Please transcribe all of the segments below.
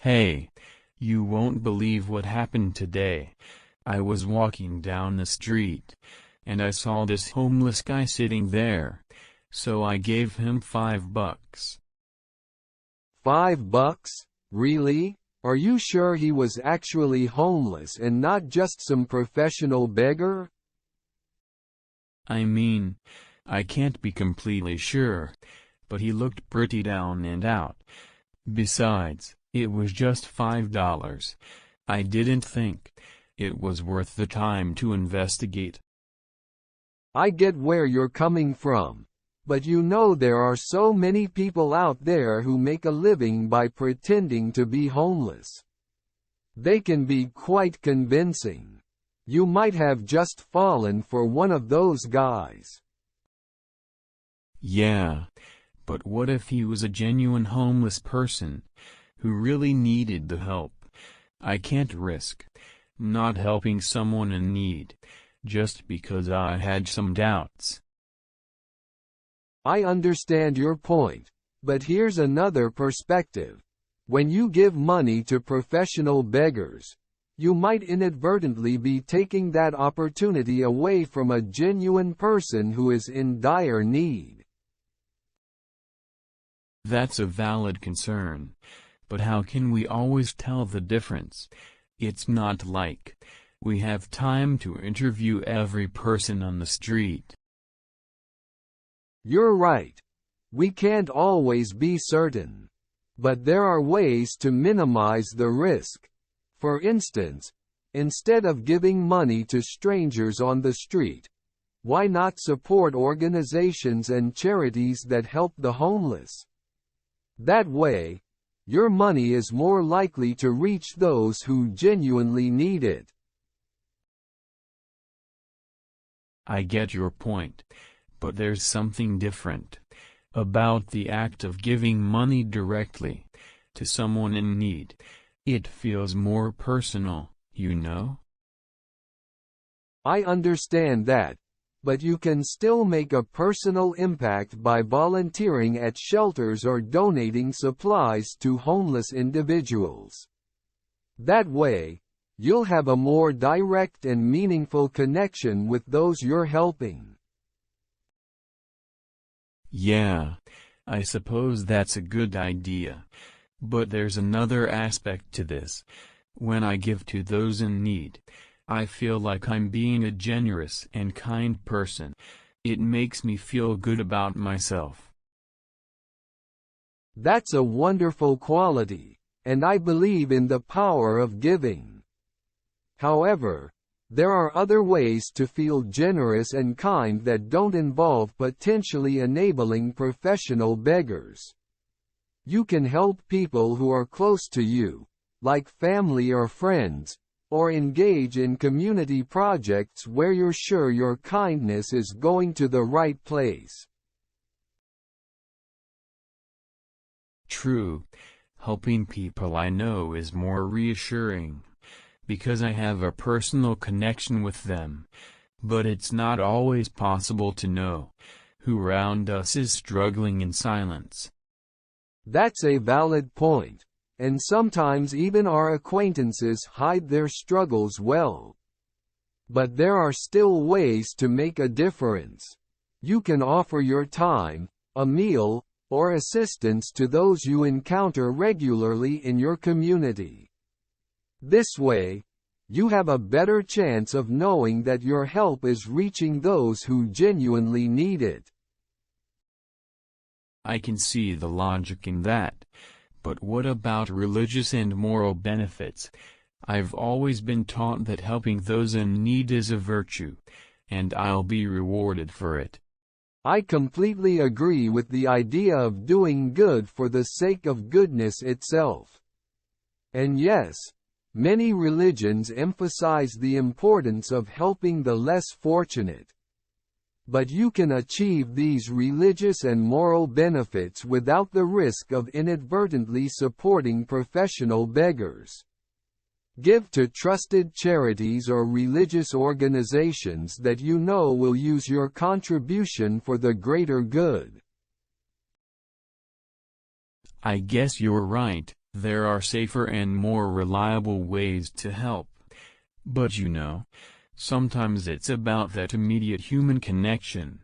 Hey, you won't believe what happened today. I was walking down the street, and I saw this homeless guy sitting there. So I gave him $5. $5? Really? Are you sure he was actually homeless and not just some professional beggar? I mean, I can't be completely sure, but he looked pretty down and out. Besides, it was just $5. I didn't think it was worth the time to investigate. I get where you're coming from. But you know there are so many people out there who make a living by pretending to be homeless. They can be quite convincing. You might have just fallen for one of those guys. Yeah, but what if he was a genuine homeless person who really needed the help? I can't risk not helping someone in need just because I had some doubts. I understand your point, but here's another perspective. When you give money to professional beggars, you might inadvertently be taking that opportunity away from a genuine person who is in dire need. That's a valid concern, but how can we always tell the difference? It's not like we have time to interview every person on the street. You're right. We can't always be certain. But there are ways to minimize the risk. For instance, instead of giving money to strangers on the street, why not support organizations and charities that help the homeless? That way, your money is more likely to reach those who genuinely need it. I get your point. But there's something different about the act of giving money directly to someone in need. It feels more personal, you know? I understand that, but you can still make a personal impact by volunteering at shelters or donating supplies to homeless individuals. That way, you'll have a more direct and meaningful connection with those you're helping. Yeah, I suppose that's a good idea. But there's another aspect to this. When I give to those in need, I feel like I'm being a generous and kind person. It makes me feel good about myself. That's a wonderful quality, and I believe in the power of giving. However, there are other ways to feel generous and kind that don't involve potentially enabling professional beggars. You can help people who are close to you, like family or friends, or engage in community projects where you're sure your kindness is going to the right place. True, helping people I know is more reassuring, because I have a personal connection with them. But it's not always possible to know who around us is struggling in silence. That's a valid point, and sometimes even our acquaintances hide their struggles well. But there are still ways to make a difference. You can offer your time, a meal, or assistance to those you encounter regularly in your community. This way, you have a better chance of knowing that your help is reaching those who genuinely need it. I can see the logic in that. But what about religious and moral benefits? I've always been taught that helping those in need is a virtue, and I'll be rewarded for it. I completely agree with the idea of doing good for the sake of goodness itself. And yes, many religions emphasize the importance of helping the less fortunate. But you can achieve these religious and moral benefits without the risk of inadvertently supporting professional beggars. Give to trusted charities or religious organizations that you know will use your contribution for the greater good. I guess you're right. There are safer and more reliable ways to help. But sometimes it's about that immediate human connection,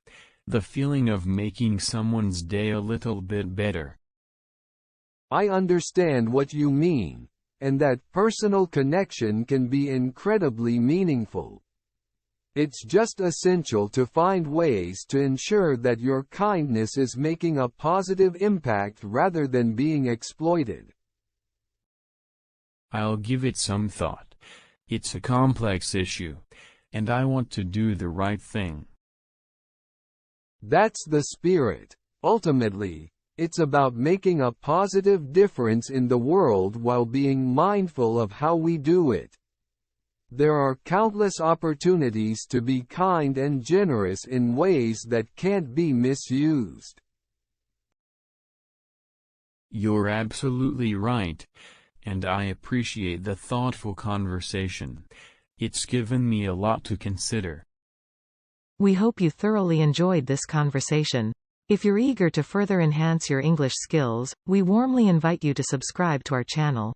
the feeling of making someone's day a little bit better. I understand what you mean, and that personal connection can be incredibly meaningful. It's just essential to find ways to ensure that your kindness is making a positive impact rather than being exploited. I'll give it some thought. It's a complex issue, and I want to do the right thing. That's the spirit. Ultimately, it's about making a positive difference in the world while being mindful of how we do it. There are countless opportunities to be kind and generous in ways that can't be misused. You're absolutely right, and I appreciate the thoughtful conversation. It's given me a lot to consider. We hope you thoroughly enjoyed this conversation. If you're eager to further enhance your English skills, we warmly invite you to subscribe to our channel.